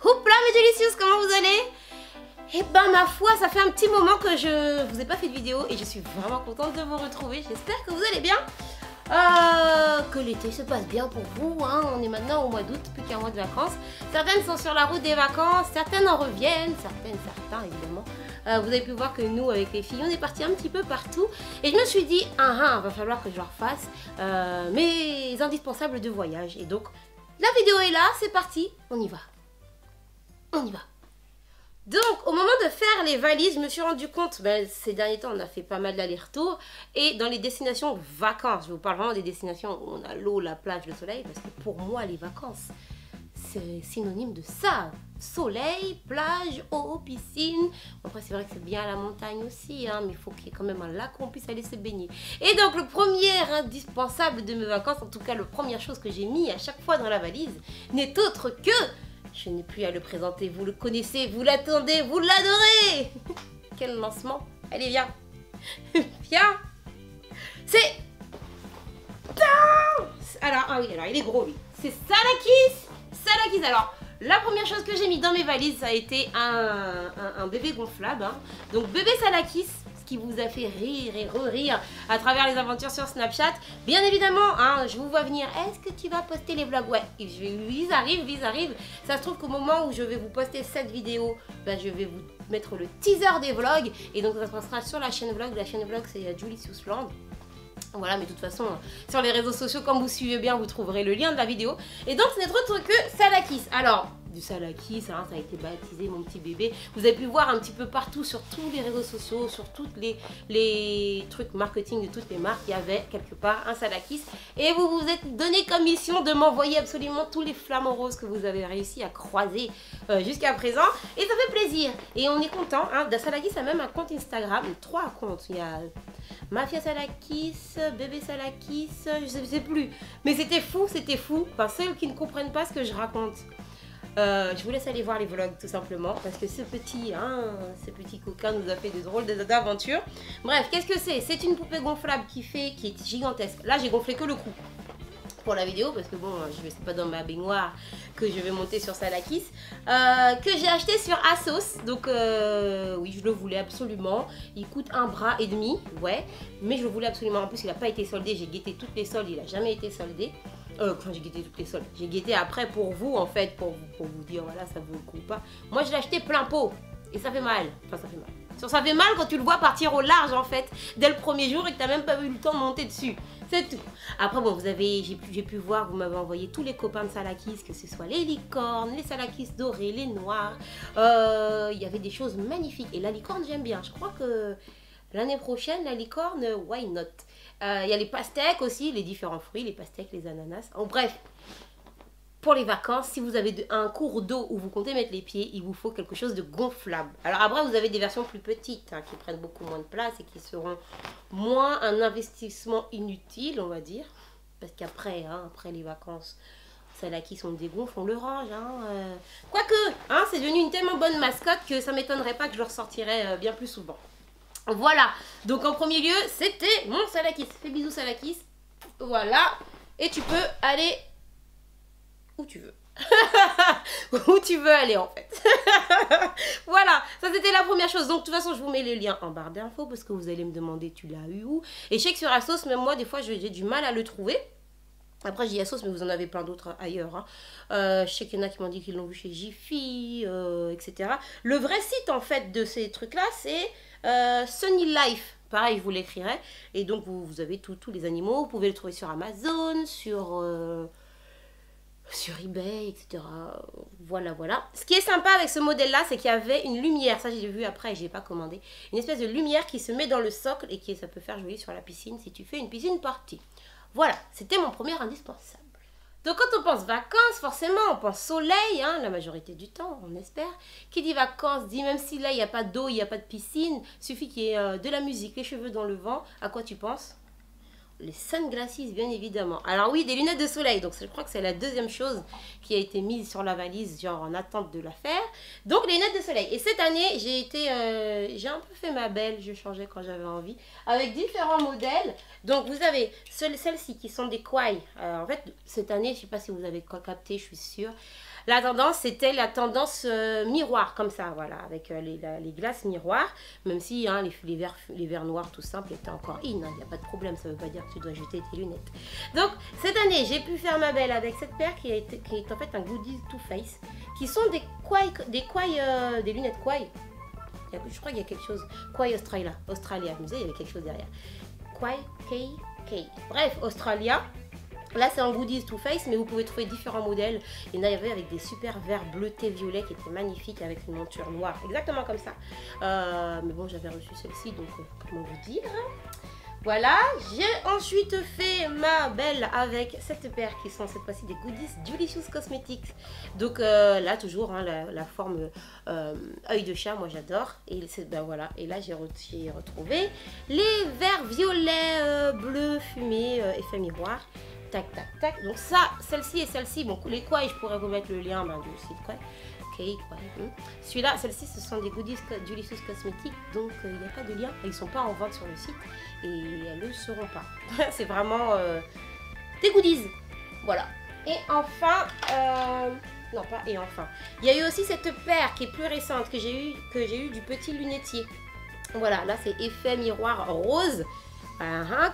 Houpla mes délicieuses, comment vous allez? Eh ben ma foi, ça fait un petit moment que je vous ai pas fait de vidéo et je suis vraiment contente de vous retrouver. J'espère que vous allez bien. Que l'été se passe bien pour vous, hein. On est maintenant au mois d'août, plus qu'un mois de vacances. Certaines sont sur la route des vacances, certaines en reviennent, certains évidemment. Vous avez pu voir que nous, avec les filles, on est partis un petit peu partout. Et je me suis dit, va falloir que je leur fasse mes indispensables de voyage. Et donc, la vidéo est là, c'est parti, on y va. On y va. Donc, au moment de faire les valises, je me suis rendu compte, ces derniers temps, on a fait pas mal d'allers-retours. Et dans les destinations vacances, je vous parle vraiment des destinations où on a l'eau, la plage, le soleil. Parce que pour moi, les vacances, c'est synonyme de ça. Soleil, plage, eau, piscine. Après, c'est vrai que c'est bien à la montagne aussi, hein, mais il faut qu'il y ait quand même un lac où on puisse aller se baigner. Et donc, le premier indispensable de mes vacances, en tout cas, la première chose que j'ai mis à chaque fois dans la valise, n'est autre que... Je n'ai plus à le présenter, vous le connaissez, vous l'attendez, vous l'adorez. Quel lancement. Allez, viens. Viens. C'est... Alors, il est gros, lui. C'est Salakis. Alors, la première chose que j'ai mis dans mes valises, ça a été un bébé gonflable. Hein. Donc, bébé Salakis, ce qui vous a fait rire et re-rire à travers les aventures sur Snapchat. Bien évidemment, hein, je vous vois venir. Est-ce que tu vas poster les vlogs? Ouais, ils arrivent. Ça se trouve qu'au moment où je vais vous poster cette vidéo, je vais vous mettre le teaser des vlogs. Et donc, ça se passera sur la chaîne vlog. La chaîne vlog, c'est Julicious Land. Voilà, mais de toute façon, sur les réseaux sociaux, comme vous suivez bien, vous trouverez le lien de la vidéo. Et donc, ce n'est autre que Salakis. Alors, du Salakis, hein, ça a été baptisé, mon petit bébé. Vous avez pu voir un petit peu partout, sur tous les réseaux sociaux, sur toutes les trucs marketing de toutes les marques, il y avait quelque part un Salakis. Et vous vous êtes donné comme mission de m'envoyer absolument tous les flamants roses que vous avez réussi à croiser jusqu'à présent. Et ça fait plaisir. Et on est content. Hein. Salakis a même un compte Instagram, 3 comptes. Il y a... Mafia Salakis, bébé Salakis, je sais plus. Mais c'était fou. Enfin, ceux qui ne comprennent pas ce que je raconte. Je vous laisse aller voir les vlogs tout simplement. Parce que ce petit coquin nous a fait de drôles d'aventures. Bref, qu'est-ce que c'est? C'est une poupée gonflable qui est gigantesque. Là, j'ai gonflé que le cou pour la vidéo parce que bon, c'est pas dans ma baignoire que je vais monter sur Salakis, que j'ai acheté sur Asos. Donc oui, je le voulais absolument. Il coûte 1,5 bras, ouais, mais je le voulais absolument. En plus, il n'a pas été soldé. J'ai guetté toutes les soldes, il n'a jamais été soldé. Quand j'ai guetté toutes les soldes, j'ai guetté après pour vous en fait, pour vous dire voilà, ça vaut le coup ou pas. Moi, je l'ai acheté plein pot et ça fait mal. Enfin, ça fait mal. Ça fait mal quand tu le vois partir au large en fait dès le premier jour et que tu n'as même pas eu le temps de monter dessus. C'est tout. Après bon, j'ai pu voir, vous m'avez envoyé tous les copains de Salakis, que ce soit les licornes, les Salakis dorés, les noirs. Il y avait des choses magnifiques. Et la licorne, j'aime bien. Je crois que l'année prochaine, la licorne, why not? Il y a les pastèques aussi, les différents fruits, les pastèques, les ananas. En bref. Pour les vacances, si vous avez un cours d'eau où vous comptez mettre les pieds, il vous faut quelque chose de gonflable. Alors après, vous avez des versions plus petites qui prennent beaucoup moins de place et qui seront moins un investissement inutile, on va dire. Parce qu'après, après les vacances, Salakis on dégonfle, on le range. Quoique, c'est devenu une tellement bonne mascotte que ça ne m'étonnerait pas que je le ressortirais bien plus souvent. Voilà, donc en premier lieu, c'était mon Salakis. Fais bisous Salakis. Voilà, et tu peux aller... où tu veux. Où tu veux aller en fait. Voilà, ça c'était la première chose. Donc de toute façon je vous mets le lien en barre d'infos parce que vous allez me demander tu l'as eu où. Et je sais que sur Asos, même moi des fois j'ai du mal à le trouver. Après j'ai Asos mais vous en avez plein d'autres ailleurs. Je sais qu'il y en a qui m'ont dit qu'ils l'ont vu chez Jiffy, etc. Le vrai site en fait de ces trucs là c'est Sunny Life. Pareil, je vous l'écrirai. Et donc vous avez tous les animaux. Vous pouvez le trouver sur Amazon, sur eBay, etc. Voilà. Ce qui est sympa avec ce modèle-là, c'est qu'il y avait une lumière. Ça, j'ai vu après et je n'ai pas commandé. Une espèce de lumière qui se met dans le socle et ça peut faire joli sur la piscine si tu fais une piscine party. Voilà, c'était mon premier indispensable. Donc quand on pense vacances, forcément, on pense soleil, la majorité du temps, on espère. Qui dit vacances, dit même si là, il n'y a pas d'eau, il n'y a pas de piscine, suffit qu'il y ait de la musique, les cheveux dans le vent. À quoi tu penses? les sunglasses, bien évidemment. Alors oui, des lunettes de soleil. Donc je crois que c'est la deuxième chose qui a été mise sur la valise, genre en attente de la faire. Donc les lunettes de soleil. Et cette année, j'ai un peu fait ma belle. Je changeais quand j'avais envie. Avec différents modèles. Donc vous avez celles-ci qui sont des Quai. En fait, cette année, je ne sais pas si vous avez capté, je suis sûre. La tendance, c'était la tendance miroir, comme ça, voilà, avec les glaces miroirs. Même si hein, les verres noirs tout simples étaient encore in, il n'y a pas de problème, ça ne veut pas dire que tu dois jeter tes lunettes. Donc, cette année, j'ai pu faire ma belle avec cette paire qui est en fait un goodies Too Faced, qui sont des lunettes Quai. Je crois qu'il y a quelque chose, Quai Australia, je me disais, il y avait quelque chose derrière. Quai. Bref, Australia. Là, c'est en goodies Too Faced, mais vous pouvez trouver différents modèles. Il y en avait avec des super verres bleutés violets qui étaient magnifiques avec une monture noire, exactement comme ça. Mais bon, j'avais reçu celle-ci, donc comment vous dire. Voilà, j'ai ensuite fait ma belle avec cette paire qui sont cette fois-ci des goodies Delicious Cosmetics. Donc là, toujours hein, la forme œil de chat, moi j'adore. Et ben voilà, et là j'ai retrouvé les verres violets, bleus, fumés, effet miroir. Tac, tac, tac. Donc ça, celle-ci et celle-ci, bon, les Quai, je pourrais vous mettre le lien du site Quai. Celui-là, celle-ci, ce sont des goodies Delicious Cosmetics, donc il n'y a pas de lien. Ils ne sont pas en vente sur le site et elles ne le seront pas. C'est vraiment des goodies. Voilà. Et enfin, non pas et enfin, il y a eu aussi cette paire qui est plus récente que j'ai eu du petit lunetier. Voilà, là c'est effet miroir rose.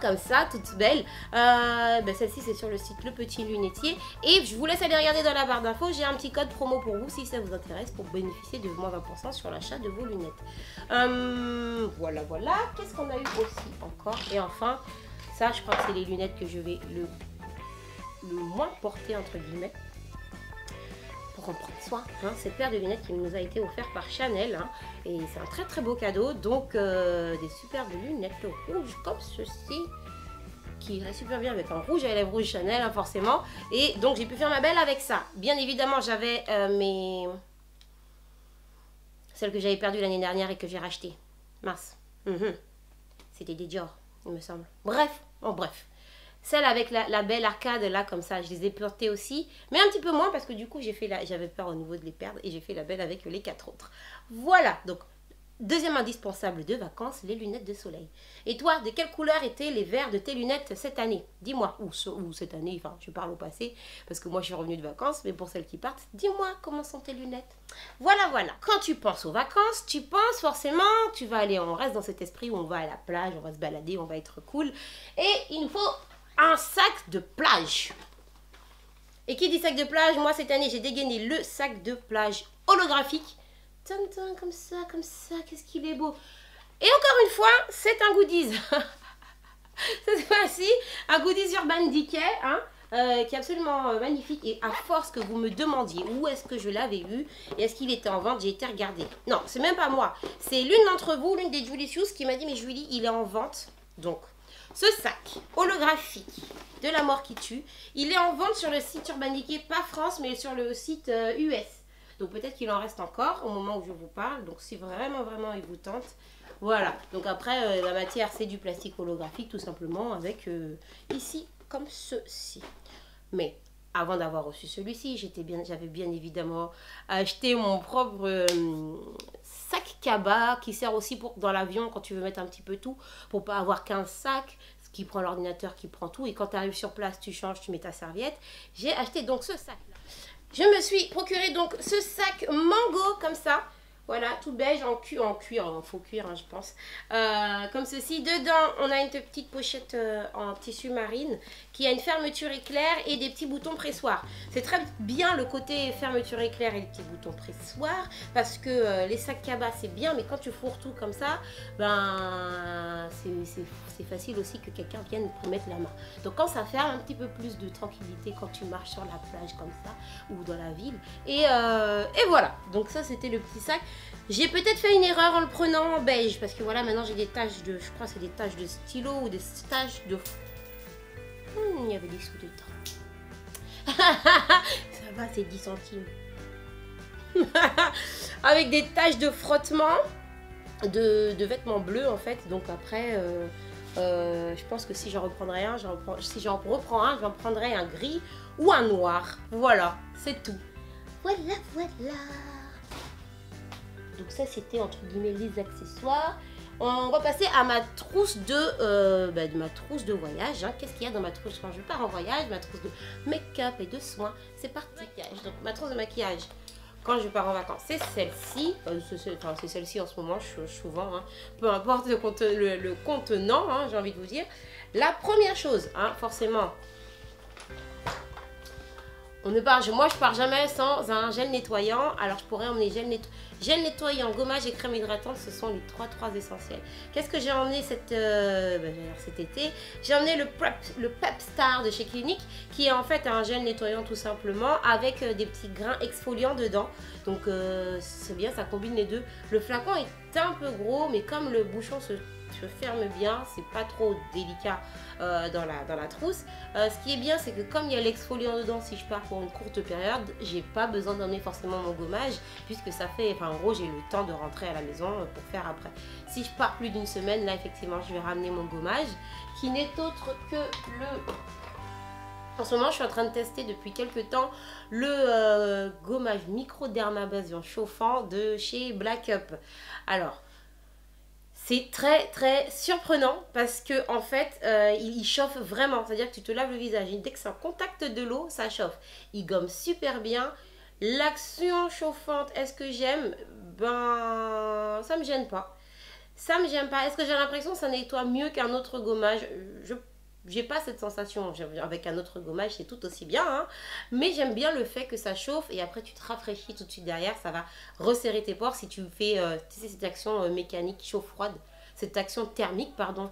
Comme ça, toute belle. Celle-ci, c'est sur le site Le Petit Lunetier. Et je vous laisse aller regarder dans la barre d'infos. J'ai un petit code promo pour vous si ça vous intéresse pour bénéficier de moins 20% sur l'achat de vos lunettes. Voilà. Qu'est-ce qu'on a eu aussi encore? Et enfin, ça, je crois que c'est les lunettes que je vais le moins porter, entre guillemets. Pour en prendre soin, hein, cette paire de lunettes qui nous a été offerte par Chanel, hein, et c'est un très très beau cadeau. Donc des superbes lunettes rouges comme ceci qui irait super bien avec un rouge à lèvres rouge Chanel, hein, forcément. Et donc j'ai pu faire ma belle avec ça. Bien évidemment, j'avais celles que j'avais perdues l'année dernière et que j'ai rachetées. Mince, c'était des Dior, il me semble. Bref. Celle avec la belle arcade là comme ça, je les ai portées aussi. Mais un petit peu moins parce que du coup j'avais peur au niveau de les perdre. Et j'ai fait la belle avec les 4 autres. Voilà, donc deuxième indispensable de vacances, les lunettes de soleil. Et toi, de quelle couleur étaient les verres de tes lunettes cette année? Dis-moi, ou cette année, enfin je parle au passé. Parce que moi je suis revenue de vacances. Mais pour celles qui partent, dis-moi comment sont tes lunettes. Voilà. Quand tu penses aux vacances, tu penses forcément, on reste dans cet esprit où on va à la plage, on va se balader, on va être cool. Et il nous faut un sac de plage. Et qui dit sac de plage, moi cette année j'ai dégainé le sac de plage holographique. Comme ça, qu'est-ce qu'il est beau. Et encore une fois, c'est un goodies. Cette fois-ci, un goodies Urban Decay, hein, qui est absolument magnifique. Et à force que vous me demandiez où est-ce que je l'avais eu et est-ce qu'il était en vente, j'ai été regarder. Non, c'est même pas moi. C'est l'une d'entre vous, l'une des Julicious, qui m'a dit, mais Julie, il est en vente. Donc, ce sac holographique de la mort qui tue, il est en vente sur le site Urban Decay, pas France, mais sur le site US. Donc peut-être qu'il en reste encore au moment où je vous parle. Donc si vraiment il vous tente, voilà. Donc après, la matière, c'est du plastique holographique tout simplement avec ici comme ceci. Mais avant d'avoir reçu celui-ci, j'avais bien évidemment acheté mon propre sac cabas qui sert aussi pour dans l'avion quand tu veux mettre un petit peu tout pour pas avoir qu'un sac qui prend l'ordinateur, qui prend tout et quand tu arrives sur place, tu changes, tu mets ta serviette. J'ai acheté donc ce sac là. Je me suis procuré donc ce sac mango comme ça. Voilà, tout beige en faux cuir, hein, je pense. Comme ceci. Dedans, on a une petite pochette en tissu marine qui a une fermeture éclair et des petits boutons pressoirs. C'est très bien le côté fermeture éclair et les petits boutons pressoirs parce que les sacs cabas, c'est bien, mais quand tu fourres tout comme ça, ben c'est facile aussi que quelqu'un vienne pour mettre la main. Donc quand ça fait un petit peu plus de tranquillité quand tu marches sur la plage comme ça ou dans la ville. Et voilà, donc ça c'était le petit sac. J'ai peut-être fait une erreur en le prenant en beige parce que voilà, maintenant j'ai des taches de, je crois que c'est des taches de stylo ou des taches de... il y avait des sous dedans. Ça va, c'est 10 centimes. Avec des taches de frottement de vêtements bleus en fait. Donc après, Je pense que si j'en reprendrais un, si j'en reprends un, j'en prendrais un gris ou un noir. Voilà, c'est tout. Voilà, voilà. Donc ça, c'était entre guillemets les accessoires. On va passer à ma trousse de voyage. Hein. Qu'est-ce qu'il y a dans ma trousse quand je pars en voyage? Ma trousse de make-up et de soins. C'est parti. Donc ma trousse de maquillage quand je pars en vacances, c'est celle-ci. C'est celle-ci en ce moment, souvent. Hein. Peu importe le contenant, hein, j'ai envie de vous dire. La première chose, hein, forcément, moi je pars jamais sans un gel nettoyant. Alors je pourrais emmener gel nettoyant, gommage et crème hydratante. Ce sont les trois essentiels. Qu'est-ce que j'ai emmené cet été? J'ai emmené le Pep Star de chez Clinique, qui est en fait un gel nettoyant tout simplement avec des petits grains exfoliants dedans. Donc c'est bien, ça combine les deux. Le flacon est un peu gros, mais comme le bouchon se ferme bien, c'est pas trop délicat dans la trousse. Ce qui est bien, c'est que comme il y a l'exfoliant dedans, si je pars pour une courte période, j'ai pas besoin d'emmener forcément mon gommage, puisque ça fait, enfin en gros, j'ai le temps de rentrer à la maison pour faire après. Si je pars plus d'une semaine, là effectivement, je vais ramener mon gommage, qui n'est autre que en ce moment, je suis en train de tester depuis quelques temps le gommage microdermabrasion chauffant de chez Black Up. Alors, c'est très surprenant parce que en fait, il chauffe vraiment. C'est-à-dire que tu te laves le visage et dès que c'est en contact de l'eau, ça chauffe. Il gomme super bien. L'action chauffante, est-ce que j'aime? Ben, ça me gêne pas. Ça me gêne pas. Est-ce que j'ai l'impression que ça nettoie mieux qu'un autre gommage? J'ai pas cette sensation. Avec un autre gommage, c'est tout aussi bien. Hein. Mais j'aime bien le fait que ça chauffe et après tu te rafraîchis tout de suite derrière. Ça va resserrer tes pores si tu fais cette action mécanique chaud-froide. Cette action thermique, pardon.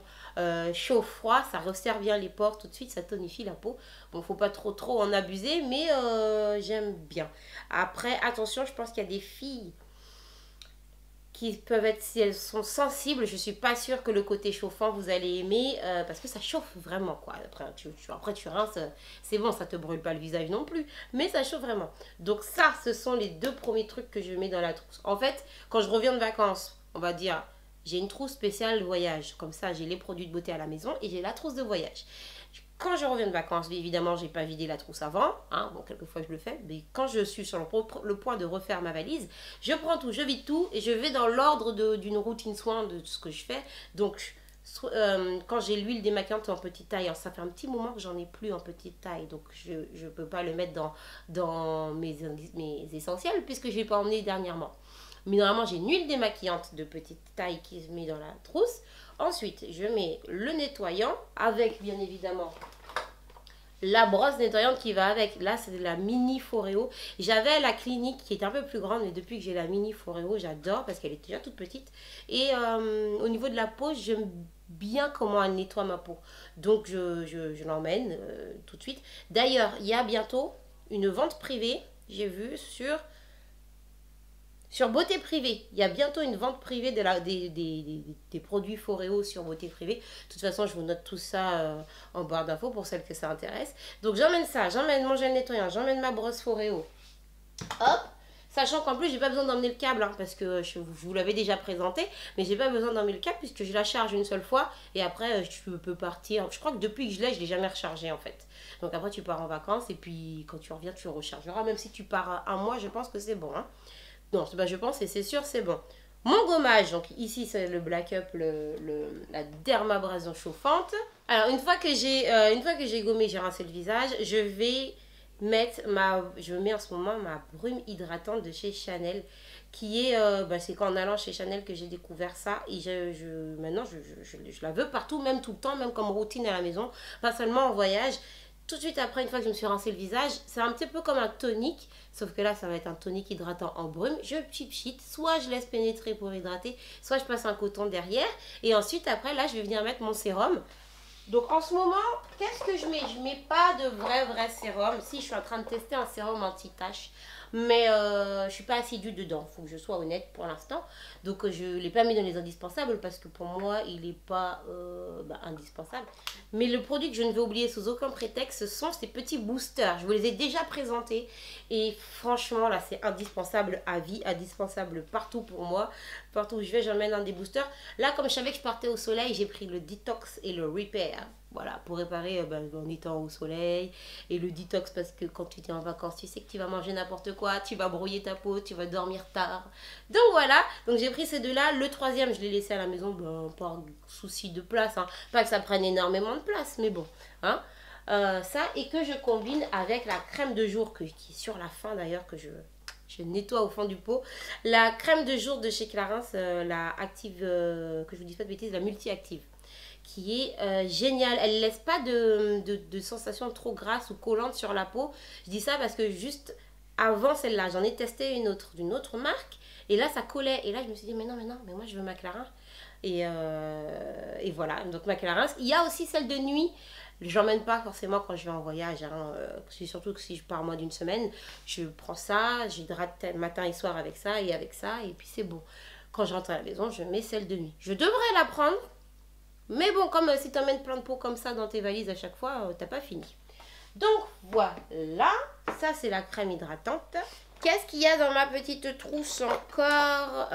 Chaud-froid, ça resserre bien les pores tout de suite. Ça tonifie la peau. Bon, faut pas trop en abuser, mais j'aime bien. Après, attention, je pense qu'il y a des filles qui peuvent être, si elles sont sensibles, je suis pas sûre que le côté chauffant vous allez aimer parce que ça chauffe vraiment quoi. Après tu rinces, c'est bon, ça te brûle pas le visage non plus, mais ça chauffe vraiment. Donc ça, ce sont les deux premiers trucs que je mets dans la trousse. En fait, quand je reviens de vacances, on va dire, j'ai une trousse spéciale voyage. Comme ça, j'ai les produits de beauté à la maison et j'ai la trousse de voyage. Quand je reviens de vacances, évidemment, j'ai pas vidé la trousse avant. Hein, bon, quelquefois, je le fais. Mais quand je suis sur le point de refaire ma valise, je prends tout, je vide tout et je vais dans l'ordre d'une routine soin de ce que je fais. Donc, quand j'ai l'huile démaquillante en petite taille, alors ça fait un petit moment que j'en ai plus en petite taille. Donc, je ne peux pas le mettre dans mes essentiels puisque je ne l'ai pas emmené dernièrement. Mais normalement, j'ai une huile démaquillante de petite taille qui se met dans la trousse. Ensuite, je mets le nettoyant avec, bien évidemment, la brosse nettoyante qui va avec. Là, c'est de la mini Foreo. J'avais la Clinique qui est un peu plus grande, mais depuis que j'ai la mini Foreo, j'adore parce qu'elle est déjà toute petite. Et au niveau de la peau, j'aime bien comment elle nettoie ma peau. Donc, je l'emmène tout de suite. D'ailleurs, il y a bientôt une vente privée, j'ai vu, sur Beauté Privée. Il y a bientôt une vente privée des produits Foreo sur Beauté Privée. De toute façon, je vous note tout ça en barre d'infos pour celles que ça intéresse. Donc, j'emmène ça, j'emmène mon gel nettoyant, j'emmène ma brosse Foreo. Hop! Sachant qu'en plus, j'ai pas besoin d'emmener le câble, hein, parce que je vous l'avais déjà présenté, mais j'ai pas besoin d'emmener le câble puisque je la charge une seule fois et après, je peux partir. Je crois que depuis que je l'ai jamais rechargé en fait. Donc après, tu pars en vacances et puis quand tu reviens, tu le rechargeras. Même si tu pars un mois, je pense que c'est bon. Hein. Non, je pense et c'est sûr, c'est bon. Mon gommage, donc ici c'est le Black Up, la dermabrasion chauffante. Alors une fois que j'ai gommé, j'ai rincé le visage, je mets en ce moment ma brume hydratante de chez Chanel, qui est, c'est qu'en allant chez Chanel que j'ai découvert ça et maintenant je la veux partout, même tout le temps, même comme routine à la maison, pas seulement en voyage. Tout de suite après, une fois que je me suis rincé le visage, c'est un petit peu comme un tonique, sauf que là, ça va être un tonique hydratant en brume. Je pchit, soit je laisse pénétrer pour hydrater, soit je passe un coton derrière. Et ensuite, après, là, je vais venir mettre mon sérum Donc en ce moment, qu'est-ce que je mets? Je mets pas de vrai sérum. Si, je suis en train de tester un sérum anti-tache. Mais je suis pas assidue dedans, faut que je sois honnête pour l'instant. Donc je l'ai pas mis dans les indispensables parce que pour moi il n'est pas indispensable. Mais le produit que je ne veux oublier sous aucun prétexte, ce sont ces petits boosters. Je vous les ai déjà présentés et franchement là c'est indispensable à vie, indispensable partout pour moi. Partout où je vais, j'emmène un des boosters. Là comme je savais que je partais au soleil, j'ai pris le Detox et le Repair. Voilà, pour réparer en étant au soleil. Et le détox parce que quand tu es en vacances, tu sais que tu vas manger n'importe quoi, tu vas brouiller ta peau, tu vas dormir tard. Donc voilà, donc j'ai pris ces deux-là. Le troisième, je l'ai laissé à la maison, par souci de place. Hein. Pas que ça prenne énormément de place, mais bon. Hein. Ça, et que je combine avec la crème de jour qui est sur la fin d'ailleurs, que je nettoie au fond du pot. La crème de jour de chez Clarins, la active, que je vous dis pas de bêtises, la multi-active, qui est géniale. Elle ne laisse pas de sensation trop grasse ou collante sur la peau. Je dis ça parce que juste avant celle-là, j'en ai testé une autre d'une autre marque. Et là, ça collait. Et là, je me suis dit, mais non, mais moi, je veux ma Clarins. Et voilà, donc ma Clarins. Il y a aussi celle de nuit. Je n'emmène pas forcément quand je vais en voyage. Hein. Surtout que si je pars moins d'une semaine, je prends ça, j'hydrate matin et soir avec ça et avec ça. Et puis c'est bon. Quand je rentre à la maison, je mets celle de nuit. Je devrais la prendre. Mais bon, comme si tu emmènes plein de pots comme ça dans tes valises à chaque fois, t'as pas fini. Donc voilà, ça c'est la crème hydratante. Qu'est-ce qu'il y a dans ma petite trousse encore?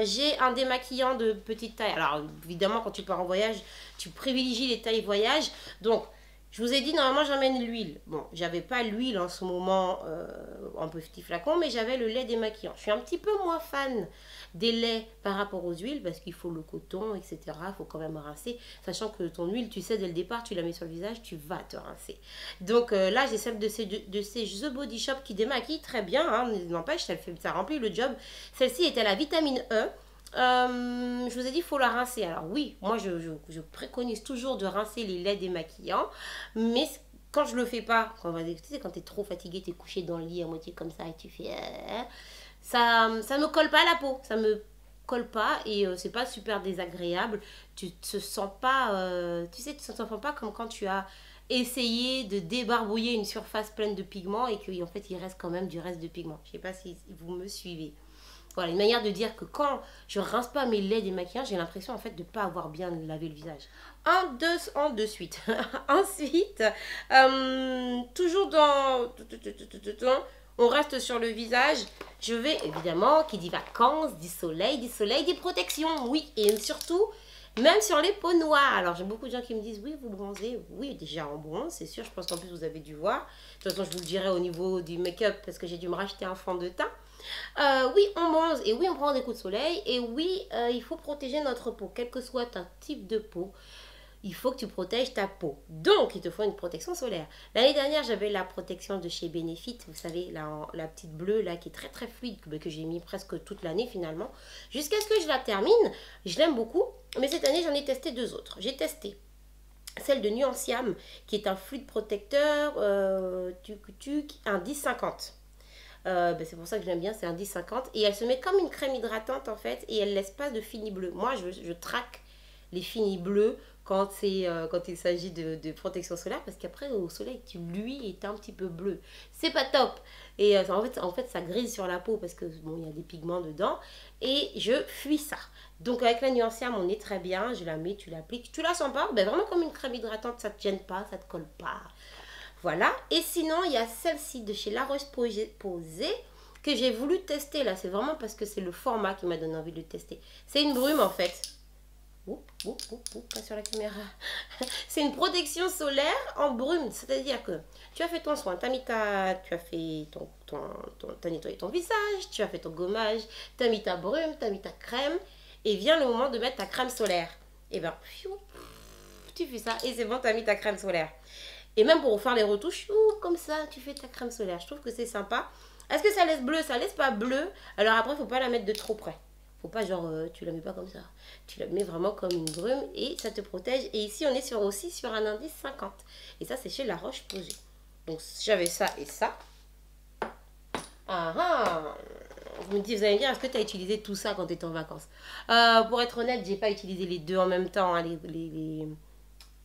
J'ai un démaquillant de petite taille. Alors évidemment, quand tu pars en voyage, tu privilégies les tailles voyage. Donc je vous ai dit, normalement j'emmène l'huile. Bon, j'avais pas l'huile en ce moment en petit flacon, mais j'avais le lait démaquillant. Je suis un petit peu moins fan des laits par rapport aux huiles parce qu'il faut le coton, etc. Il faut quand même rincer. Sachant que ton huile, tu sais, dès le départ, tu la mets sur le visage, tu vas te rincer. Donc là, j'ai celle de ces The Body Shop qui démaquille très bien. Hein, n'empêche, ça remplit le job. Celle-ci est à la vitamine E. Je vous ai dit, il faut la rincer. Alors oui, moi je préconise toujours de rincer les laits démaquillants, mais quand je le fais pas, quand tu es trop fatigué, tu es couché dans le lit à moitié comme ça et tu fais ça me colle pas à la peau, ça me colle pas et c'est pas super désagréable. Tu te sens pas, tu sais, tu te sens pas comme quand tu as essayé de débarbouiller une surface pleine de pigments et qu'en fait il reste quand même du reste de pigments. Je sais pas si vous me suivez. Voilà, une manière de dire que quand je rince pas mes laits démaquillants, j'ai l'impression en fait de pas avoir bien lavé le visage. En deux suite. Ensuite, toujours on reste sur le visage. Je vais évidemment, qui dit vacances, dit soleil, dit protection. Oui, et surtout, même sur les peaux noires. Alors, j'ai beaucoup de gens qui me disent, oui, vous bronzez. Oui, déjà en bronze, c'est sûr. Je pense qu'en plus, vous avez dû voir. De toute façon, je vous le dirai au niveau du make-up parce que j'ai dû me racheter un fond de teint. Oui, on bronze et oui, on prend des coups de soleil. Et oui, il faut protéger notre peau. Quel que soit ton type de peau, il faut que tu protèges ta peau. Donc, il te faut une protection solaire. L'année dernière, j'avais la protection de chez Benefit. Vous savez, la petite bleue là qui est très très fluide, que j'ai mis presque toute l'année finalement. Jusqu'à ce que je la termine. Je l'aime beaucoup. Mais cette année, j'en ai testé deux autres. J'ai testé celle de Nuanciam, qui est un fluide protecteur, un 10-50. C'est pour ça que j'aime bien, c'est un 10-50. Et elle se met comme une crème hydratante en fait. Et elle laisse pas de fini bleu. Moi, je traque les finis bleus quand il s'agit de protection solaire. Parce qu'après, au soleil, lui est un petit peu bleu. C'est pas top. Et en fait, ça grise sur la peau parce que bon, il y a des pigments dedans. Et je fuis ça. Donc avec la Nuanciam, on est très bien. Je la mets, tu l'appliques. Tu la sens pas? Vraiment comme une crème hydratante, ça te gêne pas, ça te colle pas. Voilà. Et sinon, il y a celle-ci de chez La Roche-Posay que j'ai voulu tester. Là, c'est vraiment parce que c'est le format qui m'a donné envie de le tester. C'est une brume en fait. Pas sur la caméra. C'est une protection solaire en brume. C'est-à-dire que tu as fait ton soin, tu as fait t'as nettoyé ton visage, tu as fait ton gommage, tu as mis ta brume, tu as mis ta crème. Et vient le moment de mettre ta crème solaire. Et ben, tu fais ça et c'est bon, tu as mis ta crème solaire. Et même pour faire les retouches, comme ça, tu fais ta crème solaire. Je trouve que c'est sympa. Est-ce que ça laisse bleu? Ça laisse pas bleu. Alors après, il ne faut pas la mettre de trop près. Faut pas genre, tu la mets pas comme ça. Tu la mets vraiment comme une brume et ça te protège. Et ici, on est aussi sur un indice 50. Et ça, c'est chez La Roche-Posay. Donc, j'avais ça et ça. Vous allez me dire, est-ce que tu as utilisé tout ça quand tu étais en vacances? Pour être honnête, j'ai pas utilisé les deux en même temps. Hein,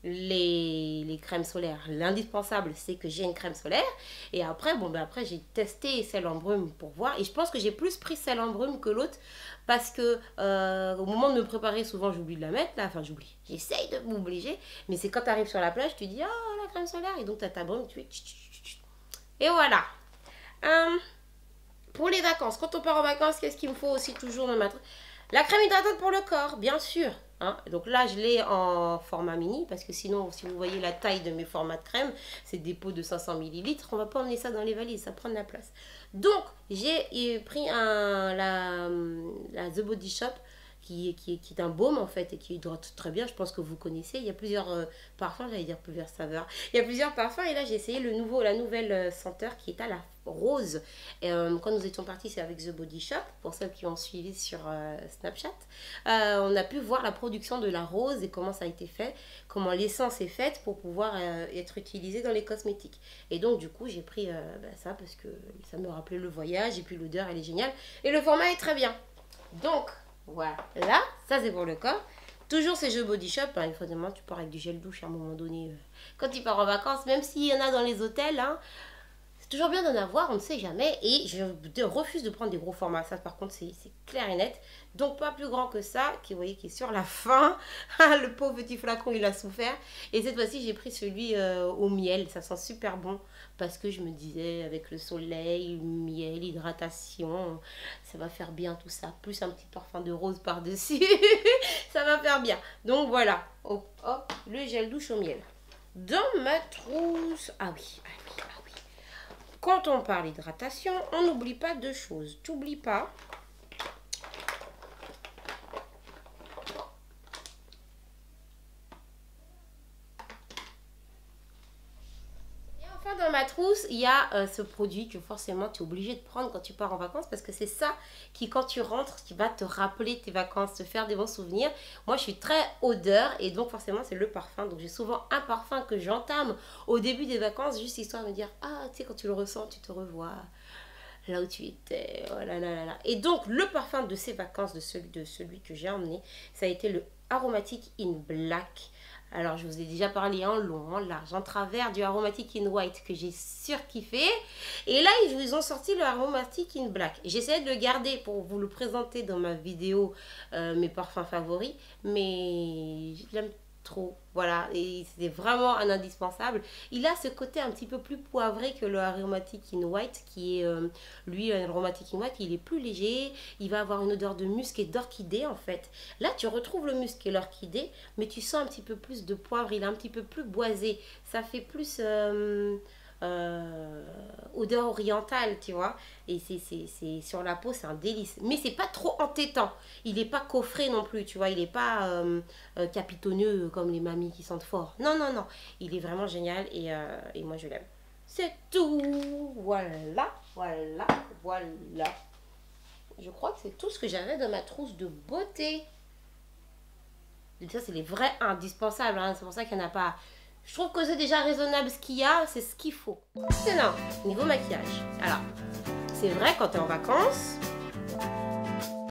les crèmes solaires. L'indispensable, c'est que j'ai une crème solaire. Et après, bon, ben après j'ai testé celle en brume pour voir. Et je pense que j'ai plus pris celle en brume que l'autre. Parce que au moment de me préparer, souvent j'oublie de la mettre. Là. Enfin, j'oublie. J'essaye de m'obliger. Mais c'est quand tu arrives sur la plage, tu dis, oh, la crème solaire. Et donc, tu as ta brume, tu fais... Et voilà. Pour les vacances, quand on part en vacances, qu'est-ce qu'il me faut aussi toujours dans ma... La crème hydratante pour le corps, bien sûr. Hein. Donc là, je l'ai en format mini, parce que sinon, si vous voyez la taille de mes formats de crème, c'est des pots de 500 ml. On va pas emmener ça dans les valises, ça prend de la place. Donc, j'ai pris la The Body Shop, qui est un baume en fait, et qui hydrate très bien. Je pense que vous connaissez. Il y a plusieurs parfums, j'allais dire plusieurs saveurs. Il y a plusieurs parfums, et là, j'ai essayé la nouvelle senteur qui est à la rose. Et, quand nous étions partis, c'est avec The Body Shop. Pour celles qui ont suivi sur Snapchat, on a pu voir la production de la rose et comment ça a été fait, comment l'essence est faite pour pouvoir être utilisée dans les cosmétiques. Et donc du coup j'ai pris ça parce que ça me rappelait le voyage, et puis l'odeur elle est géniale et le format est très bien. Donc voilà, ça c'est pour le corps. Toujours ces jeux Body Shop, hein, évidemment tu pars avec du gel douche à un moment donné quand tu pars en vacances, même s'il y en a dans les hôtels, hein, c'est toujours bien d'en avoir, on ne sait jamais. Et je refuse de prendre des gros formats. Ça, par contre, c'est clair et net. Donc, pas plus grand que ça, vous voyez, qui est sur la fin. Le pauvre petit flacon, il a souffert. Et cette fois-ci, j'ai pris celui au miel. Ça sent super bon. Parce que je me disais, avec le soleil, le miel, l'hydratation, ça va faire bien tout ça. Plus un petit parfum de rose par-dessus. Ça va faire bien. Donc, voilà. Hop, hop, le gel douche au miel. Dans ma trousse... Ah oui, ah oui, ah oui. Quand on parle hydratation, on n'oublie pas deux choses. Tu n'oublies pas dans ma trousse, il y a ce produit que forcément tu es obligé de prendre quand tu pars en vacances, parce que c'est ça qui, quand tu rentres, qui va te rappeler tes vacances, te faire des bons souvenirs. Moi, je suis très odeur et donc forcément, c'est le parfum. Donc, j'ai souvent un parfum que j'entame au début des vacances, juste histoire de me dire, ah, tu sais, quand tu le ressens, tu te revois là où tu étais. Oh là là là là. Et donc, le parfum de ces vacances, de celui que j'ai emmené, ça a été le Aromatic in Black. Alors, je vous ai déjà parlé en long, en large, en travers du Aromatic in White que j'ai surkiffé. Et là, ils vous ont sorti le Aromatic in Black. J'essaie de le garder pour vous le présenter dans ma vidéo, mes parfums favoris. Mais je l'aime trop. Voilà, et c'est vraiment un indispensable. Il a ce côté un petit peu plus poivré que le Aromatic in White, qui est, lui, l'Aromatic in White, il est plus léger. Il va avoir une odeur de musc et d'orchidée, en fait. Là, tu retrouves le musc et l'orchidée, mais tu sens un petit peu plus de poivre. Il est un petit peu plus boisé. Ça fait plus... odeur orientale, tu vois, et c'est sur la peau, c'est un délice, mais c'est pas trop entêtant, il est pas coffré non plus, tu vois, il est pas capitonneux comme les mamies qui sentent fort, non non non, il est vraiment génial, et moi je l'aime. C'est tout, voilà, voilà, voilà, je crois que c'est tout ce que j'avais dans ma trousse de beauté. Et ça, c'est les vrais indispensables, hein. C'est pour ça qu'il n'y en a pas. Je trouve que c'est déjà raisonnable ce qu'il y a, c'est ce qu'il faut. Maintenant, niveau maquillage. Alors, c'est vrai, quand tu es en vacances,